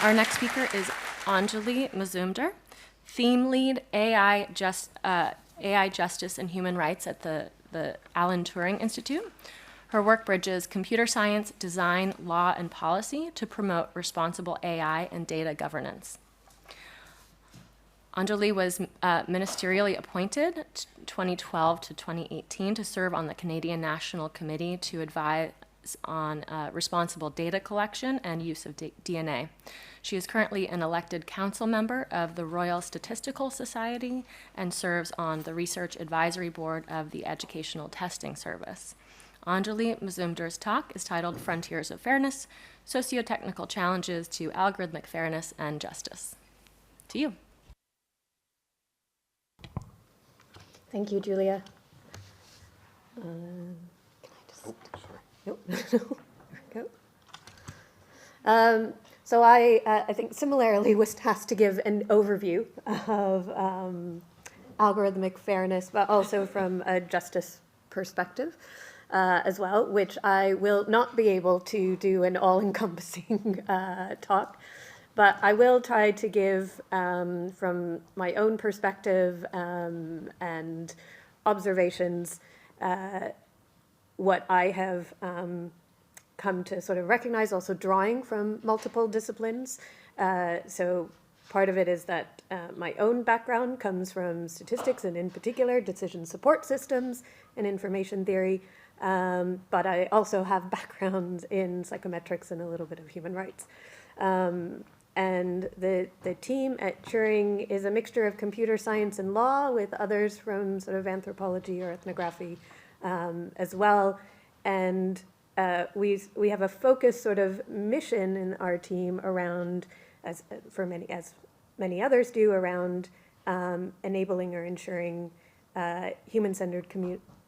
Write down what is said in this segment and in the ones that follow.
Our next speaker is Anjali Mazumder, Theme Lead AI Justice and Human Rights at the Alan Turing Institute. Her work bridges computer science, design, law, and policy to promote responsible AI and data governance. Anjali was ministerially appointed 2012 to 2018 to serve on the Canadian National Committee to advise on responsible data collection and use of DNA. She is currently an elected council member of the Royal Statistical Society and serves on the Research Advisory Board of the Educational Testing Service. Anjali Mazumder's talk is titled Frontiers of Fairness, Socio-technical Challenges to Algorithmic Fairness and Justice. To you. Thank you, Julia. Can I just... Oh, sorry. Nope. There we go. So I think similarly was tasked to give an overview of algorithmic fairness, but also from a justice perspective as well, which I will not be able to do an all-encompassing talk. But I will try to give, from my own perspective and observations, what I have come to sort of recognize, also drawing from multiple disciplines. So part of it is that my own background comes from statistics, and in particular decision support systems and information theory. But I also have backgrounds in psychometrics and a little bit of human rights. And the team at Turing is a mixture of computer science and law, with others from sort of anthropology or ethnography as well. And we have a focused sort of mission in our team around, as many others do, around enabling or ensuring human-centered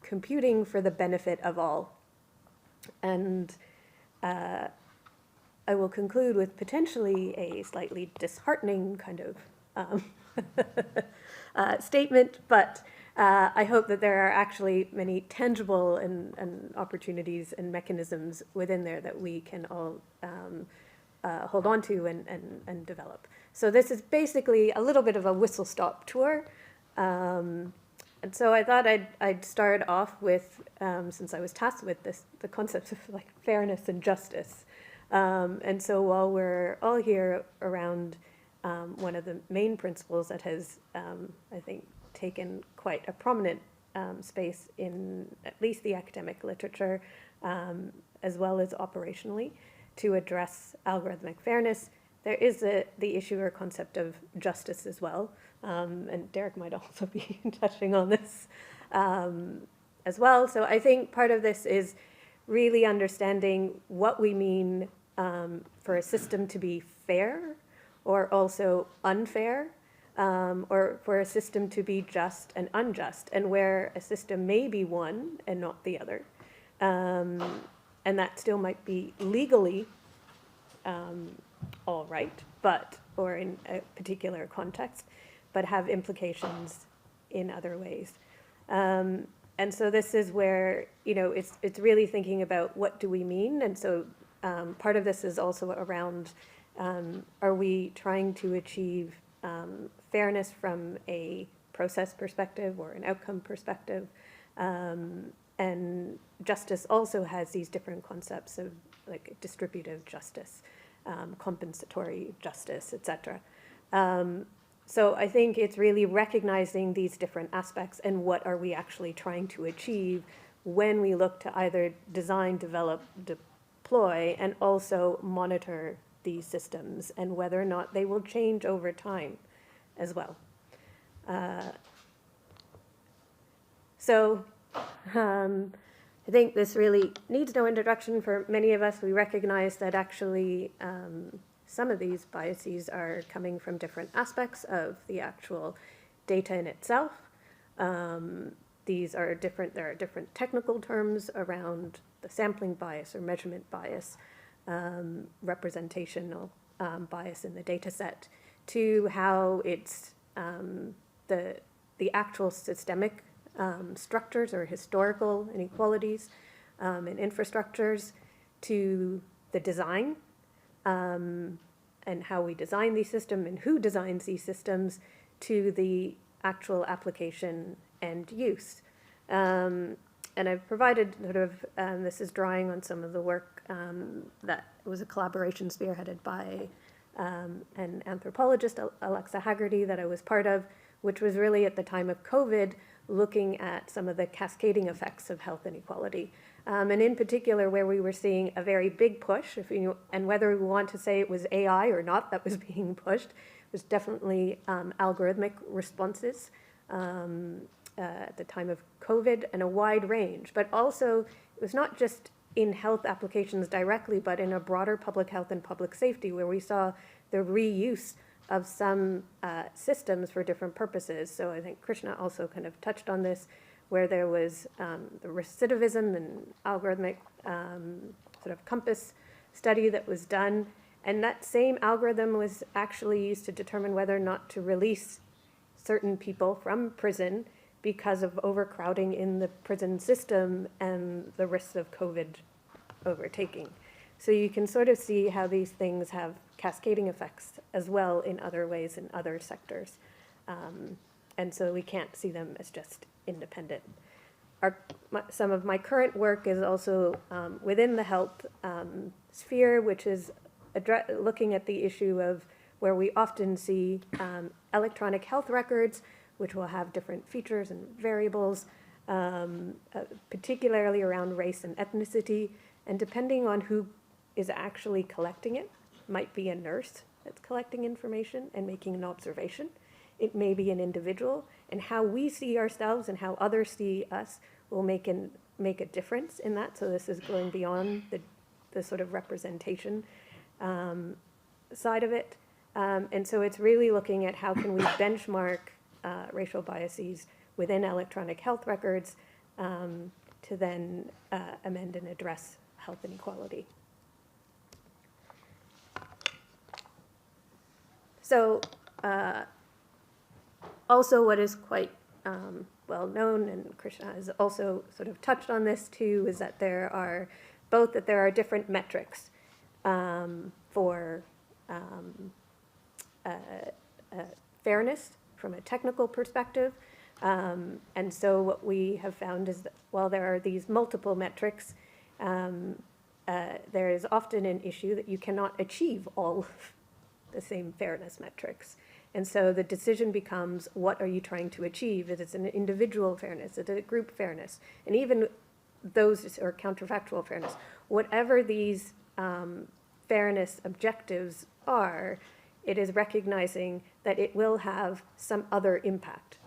computing for the benefit of all. And I will conclude with potentially a slightly disheartening kind of statement, but I hope that there are actually many tangible and opportunities and mechanisms within there that we can all hold on to and develop. So this is basically a little bit of a whistle-stop tour. And so I thought I'd start off with, since I was tasked with this, the concepts of like fairness and justice. And so while we're all here around one of the main principles that has, I think, taken quite a prominent space in at least the academic literature, as well as operationally, to address algorithmic fairness, there is the issue or concept of justice as well. And Derek might also be touching on this as well. So I think part of this is really understanding what we mean for a system to be fair, or also unfair, or for a system to be just and unjust, and where a system may be one and not the other. And that still might be legally all right, or in a particular context, but have implications in other ways. And so this is where, it's really thinking about what do we mean. And so part of this is also around, are we trying to achieve fairness from a process perspective or an outcome perspective? And justice also has these different concepts of like distributive justice, compensatory justice, etc. So I think it's really recognizing these different aspects and what are we actually trying to achieve when we look to either design, develop, deploy, and also monitor these systems, and whether or not they will change over time as well. I think this really needs no introduction for many of us. We recognize that actually some of these biases are coming from different aspects of the actual data in itself. These are different, there are different technical terms around the sampling bias or measurement bias, representational bias in the data set, to how it's the actual systemic structures or historical inequalities in infrastructures, to the design, and and how we design these systems and who designs these systems to the actual application and use. And I've provided sort of, this is drawing on some of the work that was a collaboration spearheaded by an anthropologist, Alexa Haggerty, that I was part of, which was really at the time of COVID, looking at some of the cascading effects of health inequality. And in particular, where we were seeing a very big push, and whether we want to say it was AI or not that was being pushed, was definitely algorithmic responses at the time of COVID, and a wide range. But also, it was not just in health applications directly, but in a broader public health and public safety, where we saw the reuse of some systems for different purposes. So I think Krishna also kind of touched on this, where there was the recidivism and algorithmic sort of compass study that was done. And that same algorithm was actually used to determine whether or not to release certain people from prison because of overcrowding in the prison system and the risks of COVID overtaking. So you can sort of see how these things have cascading effects as well in other ways in other sectors. And so we can't see them as just independent. Some of my current work is also within the health sphere, which is looking at the issue of where we often see electronic health records, which will have different features and variables, particularly around race and ethnicity. And depending on who is actually collecting it, might be a nurse that's collecting information and making an observation. It may be an individual, and how we see ourselves and how others see us will make a difference in that. So this is going beyond the sort of representation side of it. And so it's really looking at how can we benchmark racial biases within electronic health records to then amend and address health inequality. So also what is quite well known, and Krishna has also sort of touched on this too, is that there are different metrics for fairness from a technical perspective. And so what we have found is that while there are these multiple metrics, there is often an issue that you cannot achieve all of the same fairness metrics. And so the decision becomes, what are you trying to achieve? Is it an individual fairness? Is it a group fairness? And even those are counterfactual fairness. Whatever these fairness objectives are, it is recognizing that it will have some other impact.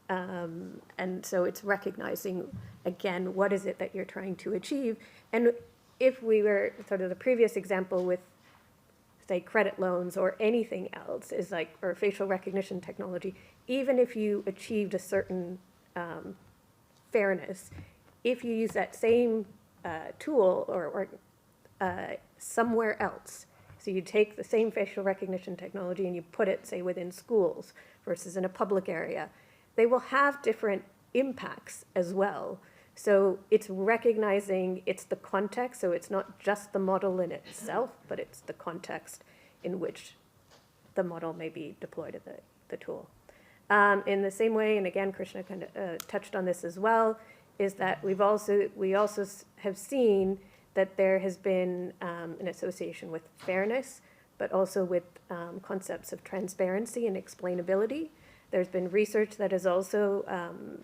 And so it's recognizing, again, what is it that you're trying to achieve? And if we were sort of the previous example with, say, credit loans or anything else, is like, or facial recognition technology, even if you achieved a certain fairness, if you use that same tool or somewhere else, so you take the same facial recognition technology and you put it, say, within schools versus in a public area, they will have different impacts as well. So it's recognizing it's the context, so it's not just the model in itself, but it's the context in which the model may be deployed at the tool. In the same way, and again, Krishna kind of touched on this as well, is that we also have seen that there has been an association with fairness, but also with concepts of transparency and explainability. There's been research that has also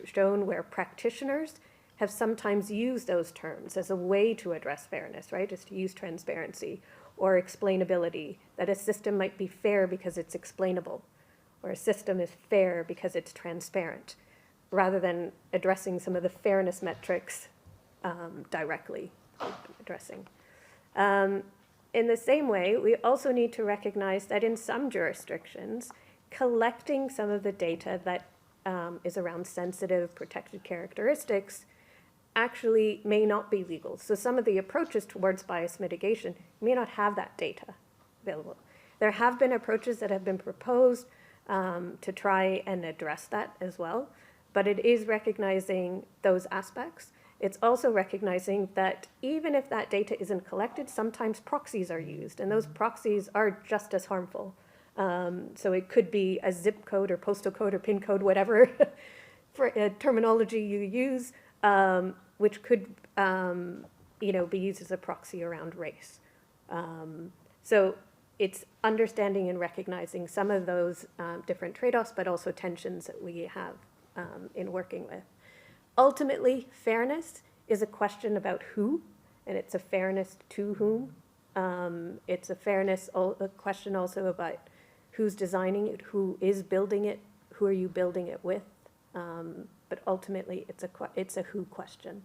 shown where practitioners have sometimes used those terms as a way to address fairness, right? Just to use transparency or explainability, that a system might be fair because it's explainable, or a system is fair because it's transparent, rather than addressing some of the fairness metrics directly addressing. In the same way, we also need to recognize that in some jurisdictions, collecting some of the data that is around sensitive, protected characteristics actually may not be legal. So some of the approaches towards bias mitigation may not have that data available. There have been approaches that have been proposed to try and address that as well, but it is recognizing those aspects. it's also recognizing that even if that data isn't collected, sometimes proxies are used, and those proxies are just as harmful. So it could be a zip code or postal code or PIN code, whatever for terminology you use, which could be used as a proxy around race. So it's understanding and recognizing some of those different trade-offs, but also tensions that we have in working with. Ultimately, fairness is a question about who, and it's a fairness to whom. It's a fairness, a question also about who's designing it, who is building it, who are you building it with. But ultimately, it's a who question.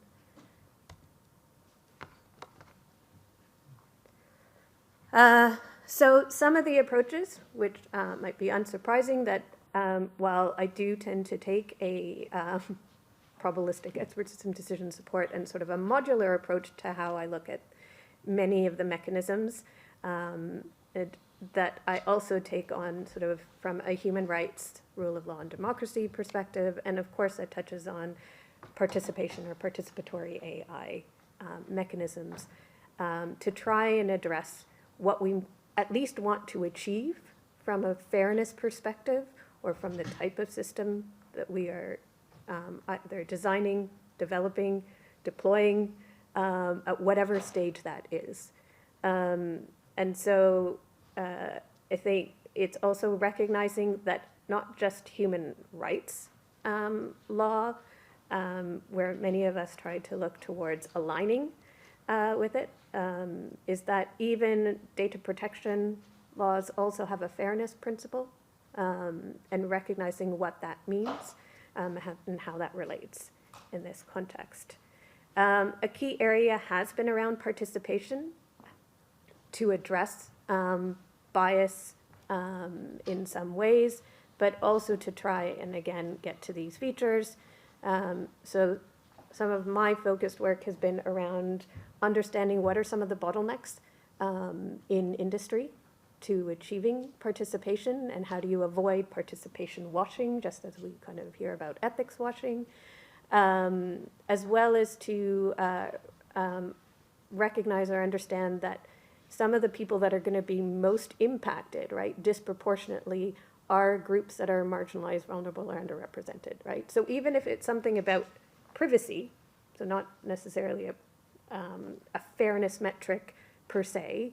So some of the approaches, which might be unsurprising, that while I do tend to take a probabilistic expert system decision support and sort of a modular approach to how I look at many of the mechanisms, that I also take on sort of from a human rights, rule of law and democracy perspective, and of course that touches on participation or participatory AI mechanisms to try and address what we at least want to achieve from a fairness perspective or from the type of system that we are either designing, developing, deploying, at whatever stage that is. And so I think it's also recognizing that not just human rights law, where many of us try to look towards aligning with it, is that even data protection laws also have a fairness principle, and recognizing what that means and how that relates in this context. A key area has been around participation to address bias in some ways, but also to try and again get to these features. So some of my focused work has been around understanding what are some of the bottlenecks in industry to achieving participation, and how do you avoid participation washing, just as we kind of hear about ethics washing, as well as to recognize or understand that some of the people that are going to be most impacted, right, disproportionately, are groups that are marginalized, vulnerable, or underrepresented, right? So even if it's something about privacy, so not necessarily a fairness metric per se,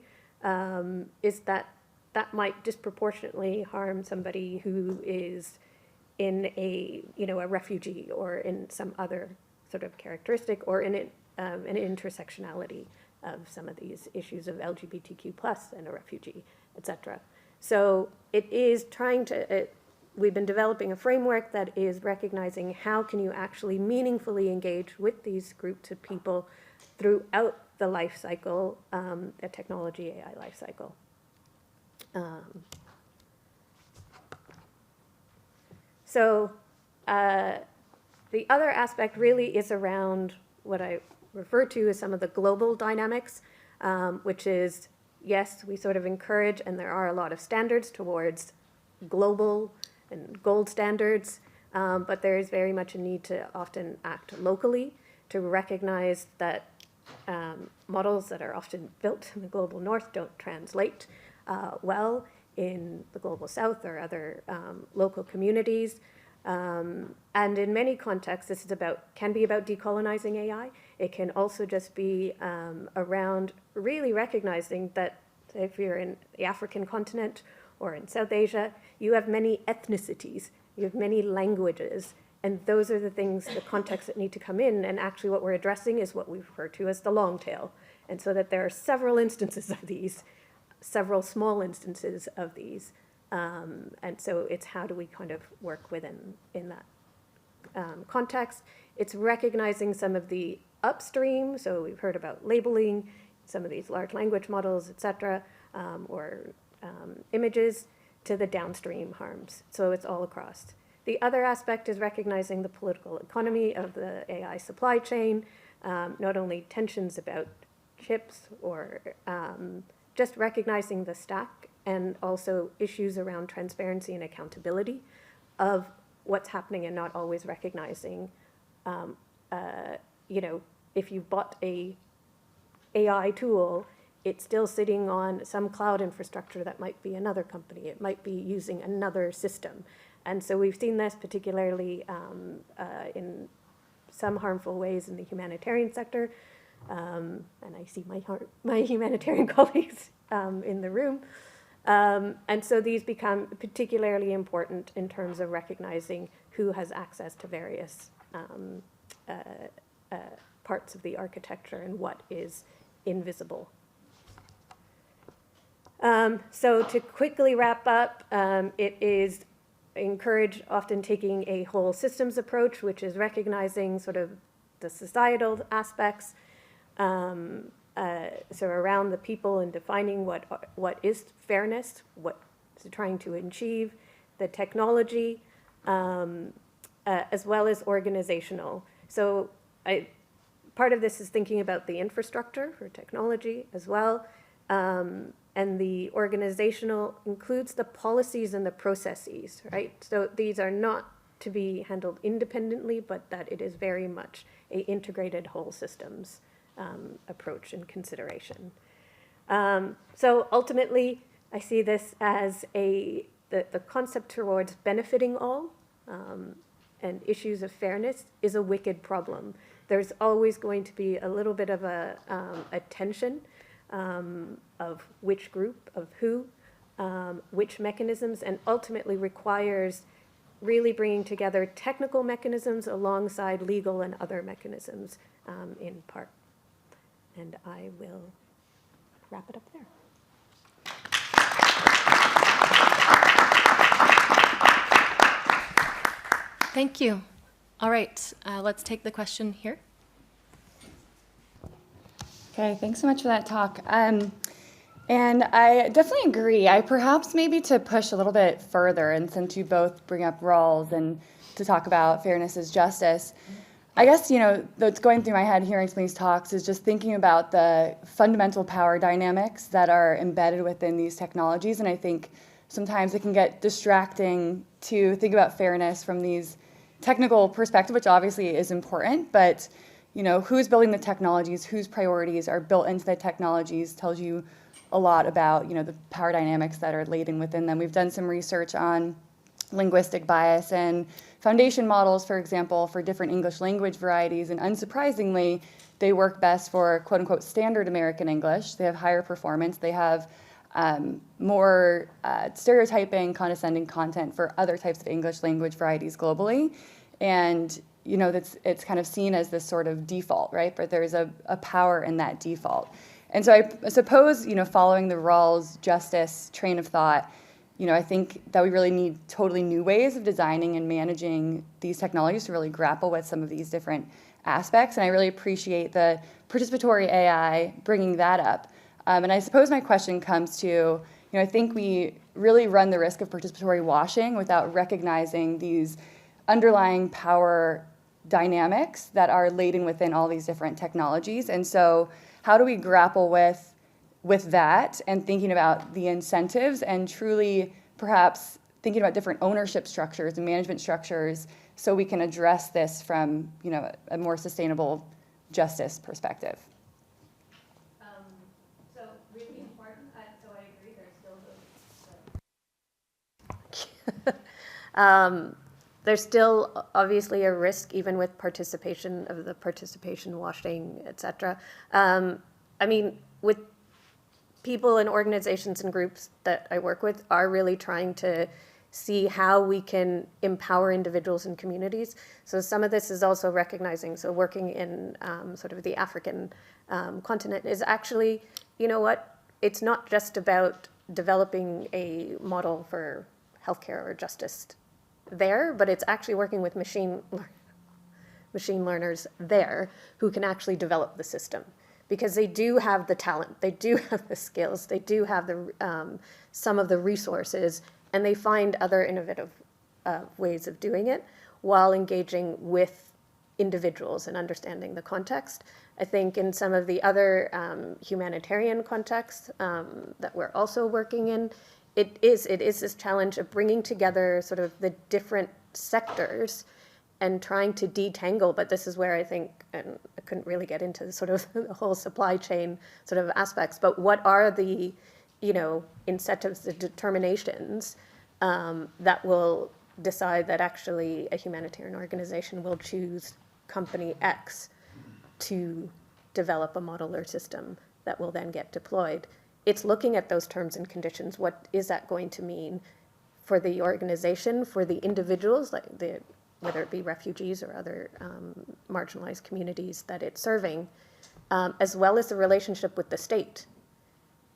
is that might disproportionately harm somebody who is in a refugee or in some other sort of characteristic, or in an intersectionality of some of these issues of LGBTQ+ and a refugee, etc. So it is trying to, we've been developing a framework that is recognizing how can you actually meaningfully engage with these groups of people throughout the life cycle, the technology AI life cycle. So the other aspect really is around what I refer to as some of the global dynamics, which is, yes, we sort of encourage, and there are a lot of standards towards global and gold standards, but there is very much a need to often act locally to recognize that models that are often built in the global north don't translate well in the global south or other local communities. And in many contexts, this is can be about decolonizing AI. It can also just be around really recognizing that if you're in the African continent or in South Asia, you have many ethnicities, you have many languages, and those are the things, the contexts that need to come in. And actually what we're addressing is what we refer to as the long tail. And so that there are several instances of these, several small instances of these. And so it's how do we kind of work within in that context. It's recognizing some of the upstream, so we've heard about labeling, some of these large language models, et cetera, or images, to the downstream harms. So it's all across. The other aspect is recognizing the political economy of the AI supply chain, not only tensions about chips or just recognizing the stack, and also issues around transparency and accountability of what's happening, and not always recognizing, if you bought a AI tool, it's still sitting on some cloud infrastructure that might be another company. It might be using another system. And so we've seen this particularly in some harmful ways in the humanitarian sector. And I see my humanitarian colleagues in the room. And so these become particularly important in terms of recognizing who has access to various parts of the architecture and what is invisible. So to quickly wrap up, it is encouraged often taking a whole systems approach, which is recognizing sort of the societal aspects, so around the people and defining what is fairness, what is trying to achieve, the technology, as well as organizational. So part of this is thinking about the infrastructure for technology as well. And the organizational includes the policies and the processes, right? So these are not to be handled independently, but that it is very much an integrated whole systems approach and consideration. So ultimately, I see this as the concept towards benefiting all and issues of fairness is a wicked problem. There's always going to be a little bit of a tension of which group, of who, which mechanisms, and ultimately requires really bringing together technical mechanisms alongside legal and other mechanisms in part. And I will wrap it up there. Thank you. All right, let's take the question here. Okay, thanks so much for that talk. And I definitely agree. Perhaps maybe to push a little bit further, and since you both bring up roles and to talk about fairness as justice, I guess, what's going through my head hearing some of these talks is just thinking about the fundamental power dynamics that are embedded within these technologies. And I think sometimes it can get distracting to think about fairness from these technical perspective, which obviously is important, but who's building the technologies, whose priorities are built into the technologies tells you a lot about, the power dynamics that are laden within them. We've done some research on linguistic bias and foundation models, for example, for different English language varieties, and unsurprisingly, they work best for quote-unquote standard American English. They have higher performance. They have more stereotyping, condescending content for other types of English language varieties globally. And it's kind of seen as this sort of default, right? But there's a power in that default. And so I suppose, following the Rawls justice train of thought, I think that we really need totally new ways of designing and managing these technologies to really grapple with some of these different aspects. And I really appreciate the participatory AI bringing that up. And I suppose my question comes to, I think we really run the risk of participatory washing without recognizing these underlying power dynamics that are laden within all these different technologies. And so how do we grapple with that and thinking about the incentives and truly perhaps thinking about different ownership structures and management structures so we can address this from a more sustainable justice perspective? So really important. So I agree. There's still obviously a risk, even with participation of the participation washing, et cetera. With people and organizations and groups that I work with are really trying to see how we can empower individuals and communities. So some of this is also recognizing, so working in sort of the African continent is actually, it's not just about developing a model for healthcare or justice there, but it's actually working with machine learners there who can actually develop the system, because they do have the talent, they do have the skills, they do have the some of the resources, and they find other innovative ways of doing it while engaging with individuals and understanding the context. I think in some of the other humanitarian contexts that we're also working in, it is this challenge of bringing together sort of the different sectors and trying to detangle, but this is where I think, and couldn't really get into sort of the whole supply chain sort of aspects, but what are the, incentives, the determinations that will decide that actually a humanitarian organization will choose company X to develop a model or system that will then get deployed. It's looking at those terms and conditions. What is that going to mean for the organization, for the individuals, whether it be refugees or other marginalized communities that it's serving, as well as the relationship with the state.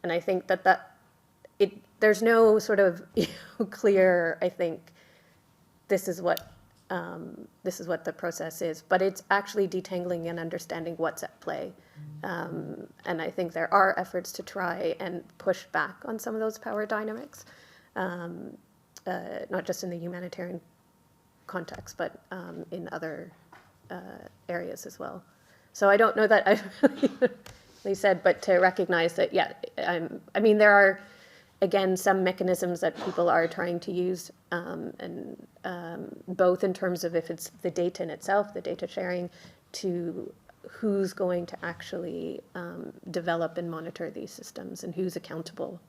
And I think there's no sort of clear, I think, this is what the process is, but it's actually detangling and understanding what's at play. And I think there are efforts to try and push back on some of those power dynamics, not just in the humanitarian context, but in other areas as well. So I don't know that I really said, but to recognize that, there are, again, some mechanisms that people are trying to use, and both in terms of if it's the data in itself, the data sharing, to who's going to actually develop and monitor these systems and who's accountable